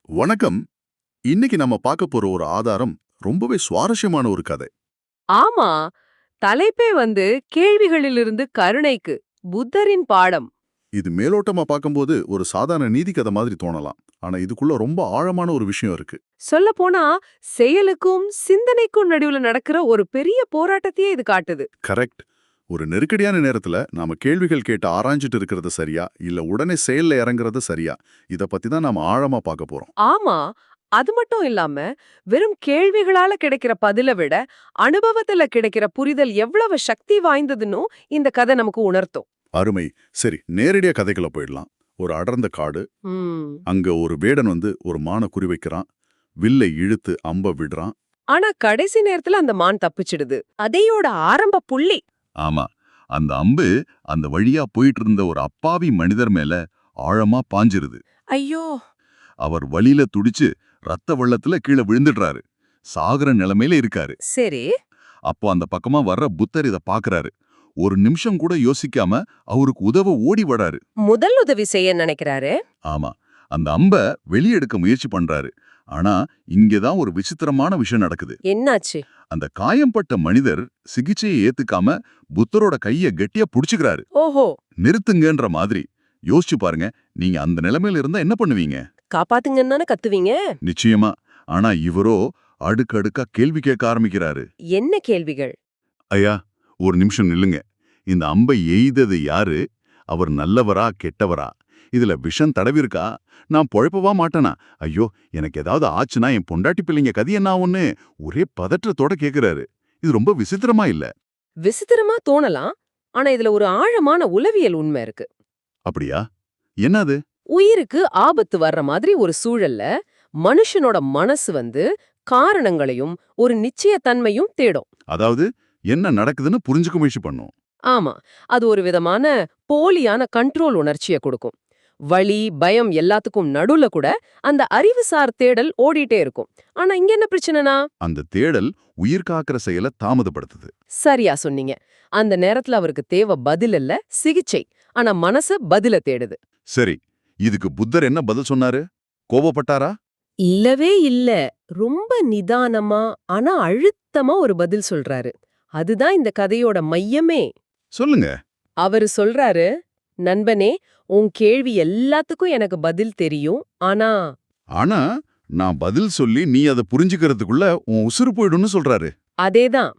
வணக்கம். இன்னைக்கு நம்ம பார்க்க போற ஒரு ஆதாரம் ரொம்பவே சுவாரஸ்யமான ஒரு கதை. ஆமா, தலைப்பே கேள்விகளிலிருந்து கருணைக்கு புத்தரின் பாடம். இது மேலோட்டமா பார்க்கும்போது ஒரு சாதாரண நீதி கதை மாதிரி தோணலாம். ஆனா இதுக்குள்ள ரொம்ப ஆழமான ஒரு விஷயம் இருக்கு. சொல்லப்போனா செயலுக்கும் சிந்தனைக்கும் நடுவுல நடக்கிற ஒரு பெரிய போராட்டத்தையே இது காட்டுது. கரெக்ட். ஒரு நெருக்கடியான நேரத்துல நாம கேள்விகள் கேட்டு ஆராய்ஞ்சிட்டு இருக்கிறது சரியா, இல்ல உடனே செயல்ல இறங்குறது சரியா, இத பத்தி தான் நாம ஆழமா பார்க்க போறோம். ஆமா, அது மட்டும் இல்லாம வெறும் கேள்விகளால கிடைக்கிற பதில விட அனுபவத்துல கிடைக்கிற புரிதல் எவ்வளவு சக்தி வாய்ந்ததுன்னும் இந்த கதை நமக்கு உணர்த்தும். அருமை. சரி, நேரடியா கதைக்குள்ள போயிடலாம். ஒரு அடர்ந்த காடு. ம். அங்க ஒரு வேடன் ஒரு மான குறிவைக்கிறான். வில்லை இழுத்து அம்ப விடுறான். ஆனா கடைசி நேரத்துல அந்த மான் தப்பிச்சிடுது. அதையோட ஆரம்ப புள்ளி. ஆமா. அந்த அம்பு அந்த வழியா போயிட்டு இருந்த ஒரு அப்பாவி மனிதர் மேல ஆழமா பாஞ்சிருது. ஐயோ! அவர் வலியில துடிச்சு ரத்த வெள்ளத்துல கீழே விழுந்துடுறாரு. சாகுற நிலைமையில இருக்காரு. சரி. அப்போ அந்த பக்கமா வர்ற புத்தர் இத பாக்குறாரு. ஒரு நிமிஷம் கூட யோசிக்காம அவருக்கு உதவ ஓடி வராரு. முதல் உதவி செய்ய நினைக்கிறாரு. ஆமா. அந்த அம்ப வெளிய எடுக்க முயற்சி பண்றாரு. ஆனா இங்கதான் ஒரு விசித்திரமான விஷயம் நடக்குது. என்னாச்சு? அந்த காயம்பட்ட மனிதர் சிகிச்சையை ஏத்துக்காம புத்தரோட கைய கெட்டியா புடிச்சுக்கிறாரு. ஓஹோ! நிறுத்துங்கன்ற மாதிரி. யோசிச்சு பாருங்க, நீங்க அந்த நிலைமையில இருந்தா என்ன பண்ணுவீங்க? காப்பாத்துங்கன்னு தானே கத்துவீங்க. நிச்சயமா. ஆனா இவரோ அடுக்கடுக்கா கேள்வி கேட்க ஆரம்பிக்கிறாரு. என்ன கேள்விகள்? ஐயா, ஒரு நிமிஷம் நில்லுங்க. இந்த அம்பை எய்தது யாரு? அவர் நல்லவரா கெட்டவரா? இதுல விஷம் தடவிருக்கா? நான் பொழைப்பவா மாட்டேனா? ஐயோ, எனக்கு ஏதாவது ஆச்சுன்னா என் பொண்டாட்டி பிள்ளைங்க கதி என்ன ஆகும்னு ஒரே பதற்றத்தோட கேக்குறாரு. இது ரொம்ப விசித்திரமா இல்ல? விசித்திரமா தோணலாம். ஆனா இதுல ஒரு ஆழமான உளவியல் உண்மை இருக்கு. அப்படியா? என்னது? உயிருக்கு ஆபத்து வர்ற மாதிரி ஒரு சூழல்ல மனுஷனோட மனசு காரணங்களையும் ஒரு நிச்சயத்தன்மையும் தேடும். அதாவது என்ன நடக்குதுன்னு புரிஞ்சுக்க முயற்சி பண்ணும். ஆமா, அது ஒரு விதமான போலியான கண்ட்ரோல் உணர்ச்சிய கொடுக்கும். வலி, பயம் எல்லாத்துக்கும் நடுவுல கூட அந்த அறிவுசார் தேடல் ஓடிட்டே இருக்கும். ஆனா இங்க என்ன பிரச்சனைனா? அந்த தேடல் உயிர் காக்கிற செயலை தாமதப்படுத்துது. சரியா சொன்னீங்க. அந்த நேரத்துல அவருக்கு தேவை பதில் இல்ல, சிகிச்சை. ஆனா மனசு பதில தேடுது. சரி, இதுக்கு புத்தர் என்ன பதில் சொன்னாரு? கோபப்பட்டாரா? இல்லவே இல்ல. ரொம்ப நிதானமா, ஆனா அழுத்தமா ஒரு பதில் சொல்றாரு. அதுதான் இந்த கதையோட மையமே. சொல்லுங்க. அவரு சொல்றாரு, நண்பனே, உன் கேள்வி எல்லாத்துக்கும் எனக்கு பதில் தெரியும். ஆனா ஆனா நான் பதில் சொல்லி நீ அதை புரிஞ்சுக்கிறதுக்குள்ள உன் உசுறு போயிடும்னு சொல்றாரு. அதேதான்.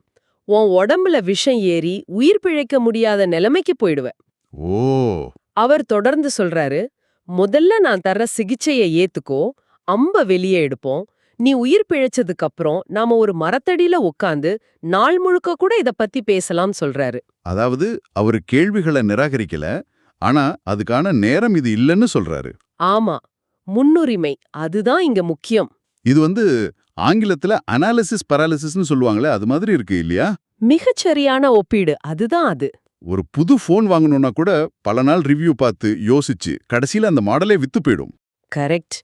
உன் உடம்புல விஷம் ஏறி உயிர் பிழைக்க முடியாத நிலைமைக்கு போயிடுவ. ஓ! அவர் தொடர்ந்து சொல்றாரு, முதல்ல நான் தர்ற சிகிச்சைய ஏத்துக்கோ, அம்ப வெளியே எடுப்போம். நீ உயிர் பிழைச்சதுக்கு அப்புறம் நாம ஒரு மரத்தடியில உட்கார்ந்து நாள் முழுக்க கூட இத பத்தி பேசலாம் சொல்றாரு. அதாவது அவரு கேள்விகளை நிராகரிக்கல, ஆனா அதுக்கான நேரம் இது இல்லைன்னு சொல்றாரு. ஆமா, முன்னுரிமை அதுதான் இங்க முக்கியம். இது ஆங்கிலத்துல அனாலிசிஸ் பராலிசிஸ்னு சொல்லுவாங்களே, அது மாதிரி இருக்கு இல்லையா? மிகச்சரியான ஒப்பீடு அதுதான் அது. ஒரு புது ஃபோன் வாங்கணும்னா கூட பல நாள் ரிவ்யூ பார்த்து யோசிச்சு கடைசியில அந்த மாடலே வித்து போயிடும். கரெக்ட்.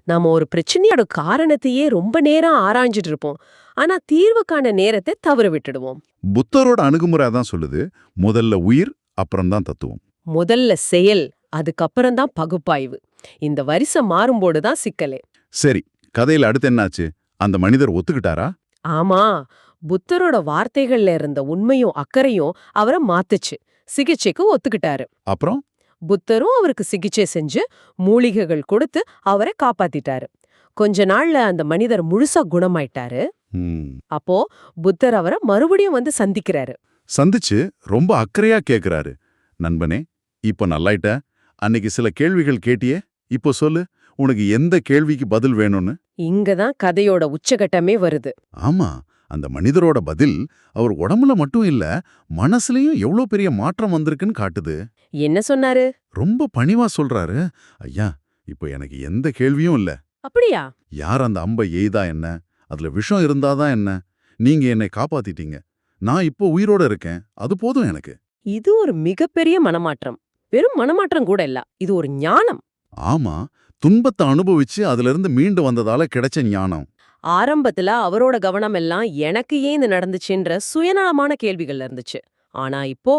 நாம ஒரு பிரச்சனையோட காரணத்தையே ரொம்ப நேரம் ஆராய்ஞ்சிட்டு இருப்போம். ஆனா தீர்வுக்கான நேரத்தை தவற விட்டுடுவோம். புத்தரோட அணுகுமுறை தான் சொல்லுது, முதல்ல உயிர், அப்புறம் தான் தத்துவம். முதல்ல செயல், அதுக்கப்புறம் தான் பகுப்பாய்வு. இந்த வரிசை மாறும்போது தான் சிக்கலே. சரி, கதையில அடுத்து என்னாச்சு? அந்த மனிதர் ஒத்துக்கிட்டாரா? ஆமா, புத்தரோட வார்த்தைகள்ல இருந்த உண்மையும் அக்கறையும் அவரை மாத்துச்சு. சிகிச்சைக்கு ஒத்துக்கிட்டாரு. அப்புறம்? புத்தரும் அவருக்கு சிகிச்சை செஞ்சு மூலிகைகள் கொடுத்து அவரை காப்பாத்திட்டாரு. கொஞ்ச நாள்ல அந்த மனிதர் முழுசா குணமாயிட்டாரு. ம். அப்போ புத்தர் அவரை மறுபடியும் சந்திக்கிறாரு. சந்திச்சு ரொம்ப அக்கறையா கேக்குறாரு. நண்பனே, இப்ப நல்லாயிட்ட? அன்னைக்கு சில கேள்விகள் கேட்டியே, இப்போ சொல்லு, உனக்கு எந்த கேள்விக்கு பதில் வேணும்னு? இங்கதான் கதையோட உச்சகட்டமே வருது. ஆமா, அந்த மனிதரோட பதில் அவர் உடம்புல மட்டும் இல்ல, மனசுலயும் எவ்வளவு பெரிய மாற்றம் வந்திருக்குன்னு காட்டுது. என்ன சொன்னாரு? ரொம்ப பணிவா சொல்றாரு. ஐயா, இப்போ எனக்கு எந்த கேள்வியும் இல்ல. அப்படியா? யார் அந்த அம்பை எய்தா என்ன? அதுல விஷம் இருந்தாதான் என்ன? நீங்க என்னை காப்பாத்திட்டீங்க. நான் இப்போ உயிரோட இருக்கேன். அது போதும் எனக்கு. இது ஒரு மிகப்பெரிய மனமாற்றம். வெறும் மனமாற்றம் கூட இல்ல, இது ஒரு ஞானம். ஆமா, துன்பத்தை அனுபவிச்சு அதுல இருந்து மீண்டு வந்ததால கிடைச்ச ஞானம். ஆரம்பத்துல அவரோட கவனம் எல்லாம் எனக்கு ஏன் இது நடந்துச்சுன்ற சுயநலமான கேள்விகள்ல இருந்துச்சு. ஆனா இப்போ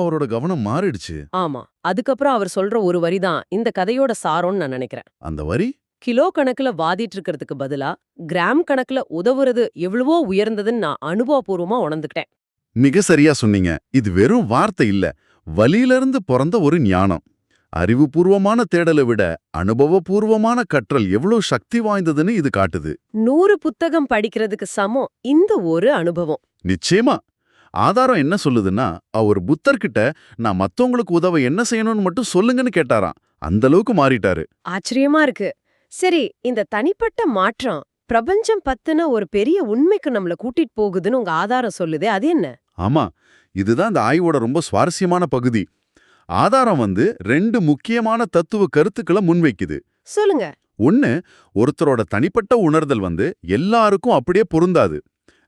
அவரோட கவனம் மாறிடுச்சு. ஆமா, அதுக்கப்புறம் அவர் சொல்ற ஒரு வரிதான் இந்த கதையோட சாரோன்னு நான் நினைக்கிறேன். அந்த வரி கிலோ கணக்குல வாதிட்டு இருக்கிறதுக்கு பதிலா கிராம் கணக்குல உதவுறது எவ்வளவோ உயர்ந்ததுன்னு நான் அனுபவபூர்வமா உணர்ந்துக்கிட்டேன். மிக சரியா சொன்னீங்க. இது வெறும் வார்த்தை இல்ல, வலியிலிருந்து பிறந்த ஒரு ஞானம். அறிவுபூர்வமான தேடலை விட அனுபவபூர்வமான கற்றல் எவ்வளவு சக்தி வாய்ந்ததுன்னு இது காட்டுது. 100 புத்தகம் படிக்கிறதுக்கு சமம் இந்த ஒரு அனுபவம். நிச்சயமா. ஆதாரம் என்ன சொல்லுதுன்னா, அவர் புத்தர்கிட்ட நான் மத்தவங்களுக்கு உதவ என்ன செய்யணும்னு மட்டும் சொல்லுங்கன்னு கேட்டாராம். அந்த அளவுக்கு மாறிட்டாரு. ஆச்சரியமா இருக்கு. சரி, இந்த தனிப்பட்ட மாற்றம் பிரபஞ்சம் பத்தின ஒரு பெரிய உண்மைக்கு நம்மள கூட்டிட்டு போகுதுன்னு உங்க ஆதாரம் சொல்லுதே, அது என்ன? ஆமா, இதுதான் இந்த ஆய்வோட ரொம்ப சுவாரஸ்யமான பகுதி. ஆதாரம் 2 முக்கியமான தத்துவ கருத்துக்களை முன்வைக்குது. சொல்லுங்க. ஒன்னு, ஒருத்தரோட தனிப்பட்ட உணர்தல் எல்லாருக்கும் அப்படியே பொருந்தாது.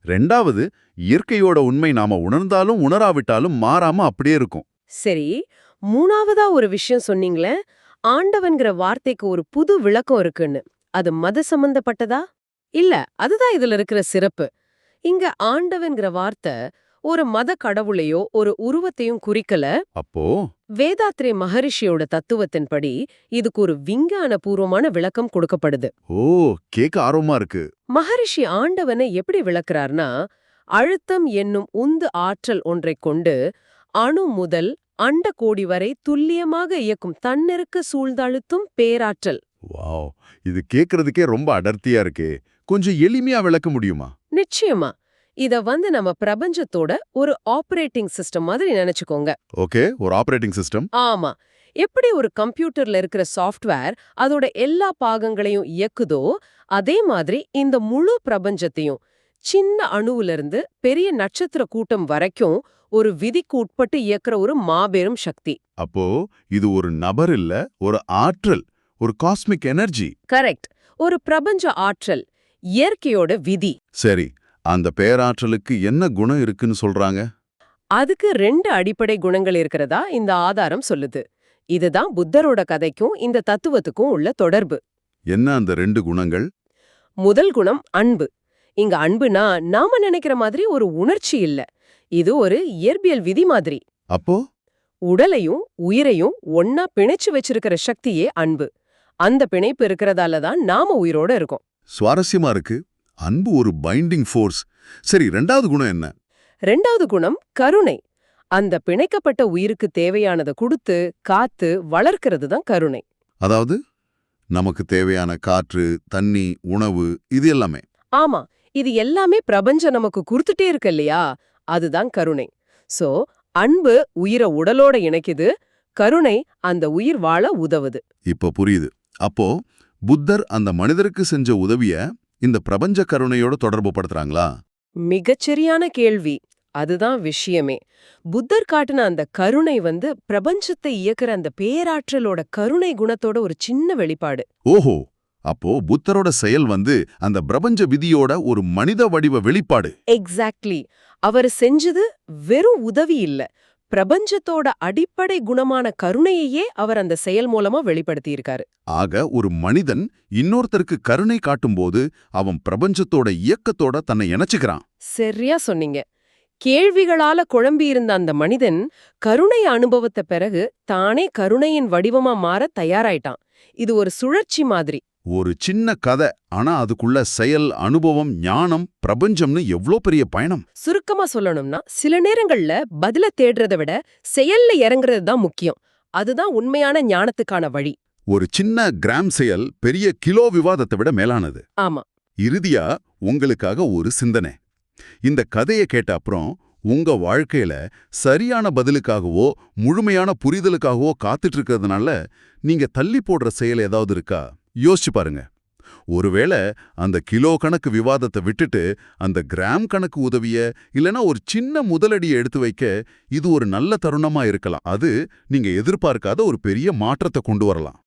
2வது, இயற்கையோட உண்மை நாம உணர்ந்தாலும் உணராவிட்டாலும் மாறாம அப்படியே இருக்கும். சரி, 3வதா ஒரு விஷயம் சொன்னீங்களே, ஆண்டவன்கிற வார்த்தைக்கு ஒரு புது விளக்கம் இருக்குன்னு. அது மத சம்பந்தப்பட்டதா? இல்ல, அதுதான் இதுல இருக்கிற சிறப்பு. இங்க ஆண்டவன்கிற வார்த்தை ஒரு மத கடவுளையோ ஒரு உருவத்தையும் குறிக்கல. அப்போ வேதாத்ரே மகரிஷியோட தத்துவத்தின்படி இதுக்கு ஒரு விஞ்ஞான பூர்வமான விளக்கம் கொடுக்கப்படுது. ஓ, கேட்க ஆர்வமா இருக்கு. மகரிஷி ஆண்டவனை எப்படி விளக்குறார்னா, அழுத்தம் என்னும் உந்து ஆற்றல் ஒன்றைக் கொண்டு அணு முதல் அண்ட கோடி வரை துல்லியமாக இயக்கும் தன்னிருக்க சூழ்ந்தழுத்தும் பேராற்றல். வாவ், இது கேக்குறதுக்கே ரொம்ப அடர்த்தியா இருக்கே. கொஞ்சம் எளிமையா விளக்க முடியுமா? நிச்சயமா. இத நம்ம பிரபஞ்சத்தோட ஒரு ஆபரேட்டிங் சிஸ்டம் மாதிரி நினைச்சுக்கோங்க. ஓகே, ஒரு ஆபரேட்டிங் சிஸ்டம். ஆமா. எப்படி ஒரு கம்ப்யூட்டர்ல இருக்கிற சாஃப்ட்வேர் அதோட எல்லா பாகங்களையும் இயக்குதோ, அதே மாதிரி இந்த முழு பிரபஞ்சத்தையும் சின்ன அணுவுல இருந்து பெரிய நட்சத்திர கூட்டம் வரைக்கும் ஒரு விதிக்கு உட்பட்டு இயக்குற ஒரு மாபெரும் சக்தி. அப்போ இது ஒரு நபர் இல்ல, ஒரு ஆற்றல், ஒரு காஸ்மிக் எனர்ஜி. கரெக்ட். ஒரு பிரபஞ்ச ஆற்றல், இயற்கையோட விதி. சரி, அந்த பேராற்றலுக்கு என்ன குணம் இருக்குன்னு சொல்றாங்க? அதுக்கு 2 அடிப்படை குணங்கள் இருக்கிறதா இந்த ஆதாரம் சொல்லுது. இதுதான் புத்தரோட கதைக்கும் இந்த தத்துவத்துக்கும் உள்ள தொடர்பு. என்ன அந்த 2 குணங்கள்? முதல் குணம் அன்பு. இங்க அன்புனா நாம நினைக்கிற மாதிரி ஒரு உணர்ச்சி இல்ல. இது ஒரு இயற்பியல் விதி மாதிரி. அப்போ உடலையும் உயிரையும் ஒன்னா பிணைச்சு வச்சிருக்கிற சக்தியே அன்பு. அந்த பிணைப்பு இருக்கிறதால தான் நாம உயிரோட இருக்கோம். சுவாரஸ்யமா இருக்கு. அன்பு ஒரு பைண்டிங் ஃபோர்ஸ். சரி, 2வது குணம் என்ன? 2வது குணம் கருணை. அந்த பிணைக்கப்பட்ட உயிருக்கு தேவையானதை கொடுத்து காத்து வளர்க்கிறது தான் கருணை. அதாவது நமக்கு தேவையான காற்று, தண்ணி, உணவு, இது எல்லாமே. ஆமா, இது எல்லாமே பிரபஞ்சம் நமக்கு கொடுத்துட்டே இருக்கு இல்லையா? அதுதான் கருணை. சோ, அன்பு உயிரை உடலோட இணைக்குது, கருணை அந்த உயிர் வாழ உதவுது. இப்போ புரியுது. அப்போ புத்தர் அந்த மனிதருக்கு செஞ்ச உதவிய இந்த பிரபஞ்ச கருணையோட தொடர்பு படுத்துறாங்களா? மிகச்சரியான கேள்வி. அதுதான் விஷயமே. புத்தர் காட்டின அந்த கருணை பிரபஞ்சத்தை இயக்குற அந்த பேராற்றலோட கருணை குணத்தோட ஒரு சின்ன வெளிப்பாடு. ஓஹோ, அப்போ புத்தரோட செயல் அந்த பிரபஞ்ச விதியோட ஒரு மனித வடிவ வெளிப்பாடு. எக்ஸாக்ட்லி. அவர் செஞ்சது வெறும் உதவி இல்ல, பிரபஞ்சத்தோட அடிப்படை குணமான கருணையையே அவர் அந்த செயல் மூலமா வெளிப்படுத்தியிருக்காரு. ஆக ஒரு மனிதன் இன்னொருத்தருக்கு கருணை காட்டும்போது அவன் பிரபஞ்சத்தோட இயக்கத்தோட தன்னை இணைச்சுக்கிறான். சரியா சொன்னீங்க. கேள்விகளால குழம்பியிருந்த அந்த மனிதன் கருணை அனுபவத்த பிறகு தானே கருணையின் வடிவமா மாற தயாராயிட்டான். இது ஒரு சுழற்சி மாதிரி. ஒரு சின்ன கதை, ஆனா அதுக்குள்ள செயல், அனுபவம், ஞானம், பிரபஞ்சம்னு எவ்ளோ பெரிய பயணம். சுருக்கமா சொல்லணும்னா, சில நேரங்கள்ல பதில தேடுறத விட செயல்ல இறங்குறது தான் முக்கியம். அதுதான் உண்மையான ஞானத்துக்கான வழி. ஒரு சின்ன கிராம் செயல் பெரிய கிலோ விவாதத்தை விட மேலானது. ஆமா. இறுதியா உங்களுக்காக ஒரு சிந்தனை. இந்த கதையை கேட்ட அப்புறம் உங்க வாழ்க்கையில சரியான பதிலுக்காகவோ முழுமையான புரிதலுக்காகவோ காத்துட்டு இருக்கிறதுனால நீங்க தள்ளி போடுற செயல் ஏதாவது இருக்கா? யோசிச்சு பாருங்க. ஒருவேளை அந்த கிலோ கணக்கு விவாதத்தை விட்டுட்டு அந்த கிராம் கணக்கு உதவிய இல்லனா ஒரு சின்ன முதலடியை எடுத்து வைக்க இது ஒரு நல்ல தருணமா இருக்கலாம். அது நீங்க எதிர்பார்க்காத ஒரு பெரிய மாற்றத்தை கொண்டு வரலாம்.